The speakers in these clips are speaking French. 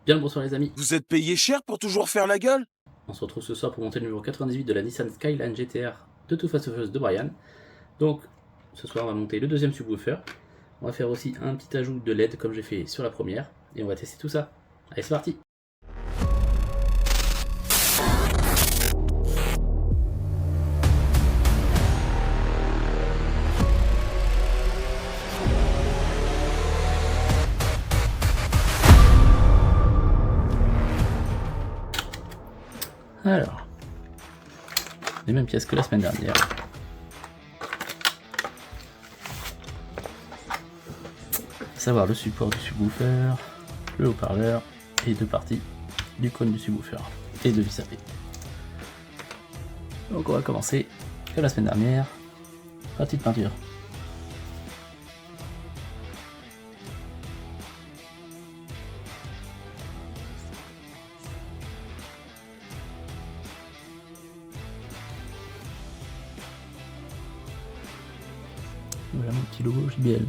Bien le bonsoir les amis, Vous êtes payé cher pour toujours faire la gueule? on se retrouve ce soir pour monter le numéro 98 de la Nissan Skyline GTR de Too Fast Furious de Brian. Donc ce soir on va monter le deuxième subwoofer, on va faire aussi un petit ajout de LED comme j'ai fait sur la première, et on va tester tout ça. Allez c'est parti. Alors, les mêmes pièces que la semaine dernière. À savoir le support du subwoofer, le haut-parleur et deux parties du cône du subwoofer et de vis à vis. Donc on va commencer comme la semaine dernière, la petite peinture. Voilà mon petit logo JBL.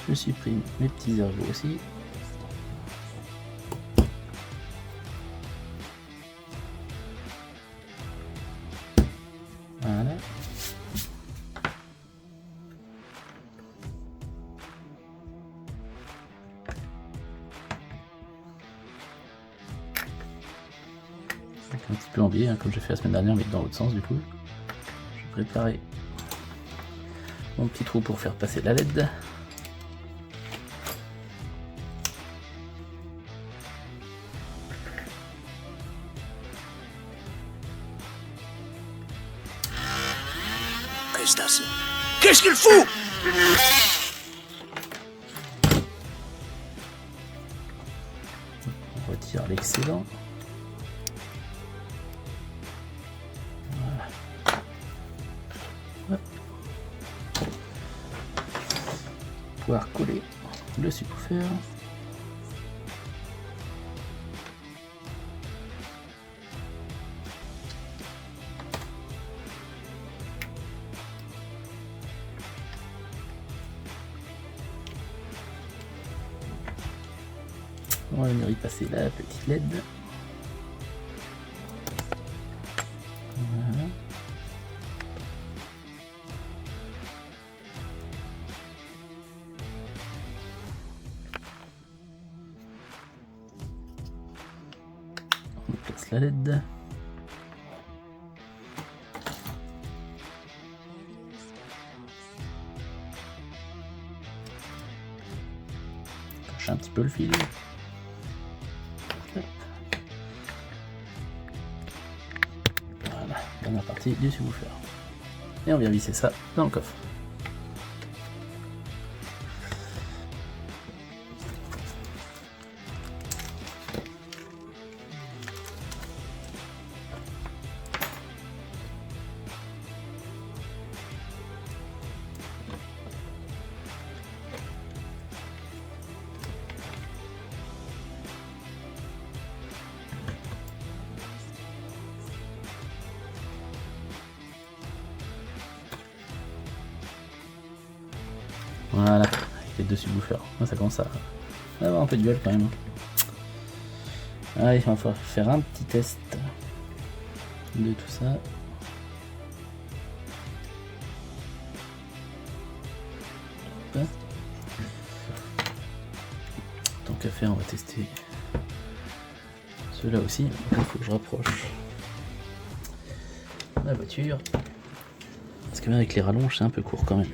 Je supprime mes petits ergots aussi. Voilà. Un petit peu en biais, hein, comme j'ai fait la semaine dernière, mais dans l'autre sens du coup. Je vais préparer mon petit trou pour faire passer la LED. Qu'est-ce qu'il fout? On retire l'excédent. Voilà. Hop. Pouvoir coller le subwoofer. On va venir y passer la petite LED. Voilà. On place la LED. Cache un petit peu le fil. Voilà, dernière partie du subwoofer. Et on vient visser ça dans le coffre. Voilà, avec les deux subwoofers. Ça commence à avoir un peu de gueule quand même. Allez, on va faire un petit test de tout ça. Hop. Tant qu'à faire, on va tester ceux-là aussi. Il faut que je rapproche la voiture. Parce que même avec les rallonges, c'est un peu court quand même.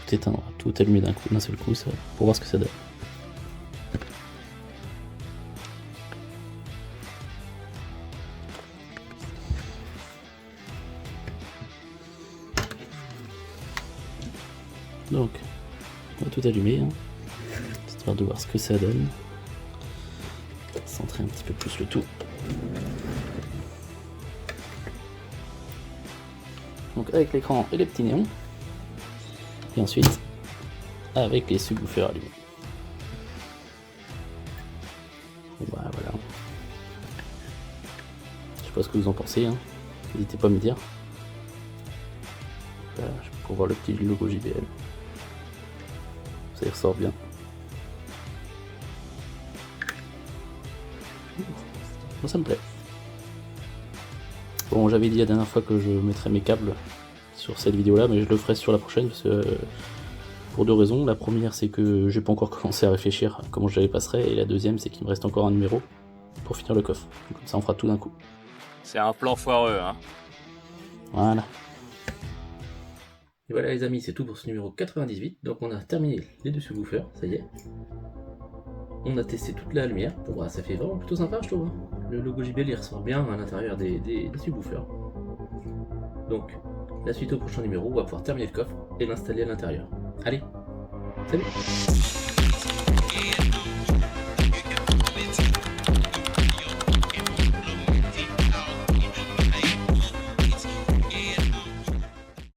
Tout éteindre, tout allumer d'un seul coup, ça, pour voir ce que ça donne. Donc, on va tout allumer, hein, histoire de voir ce que ça donne. Centrer un petit peu plus le tout. Donc avec l'écran et les petits néons. Et ensuite avec les subwoofers allumés. Voilà. Je sais pas ce que vous en pensez, hein. N'hésitez pas à me dire. Voilà, pour voir le petit logo JBL. Ça y ressort bien. Bon, ça me plaît. Bon, j'avais dit la dernière fois que je mettrais mes câbles sur cette vidéo là, mais je le ferai sur la prochaine parce que pour deux raisons. La première, c'est que j'ai pas encore commencé à réfléchir à comment je les passerai, et la deuxième, c'est qu'il me reste encore un numéro pour finir le coffre. Donc, comme ça, on fera tout d'un coup. C'est un plan foireux, hein. Voilà. Et voilà les amis, c'est tout pour ce numéro 98. Donc on a terminé les deux subwoofers, ça y est. On a testé toute la lumière. Bon, bah, ça fait vraiment plutôt sympa, je trouve. Le logo JBL il ressort bien à l'intérieur des subwoofers. Donc, la suite au prochain numéro, on va pouvoir terminer le coffre et l'installer à l'intérieur. Allez, salut!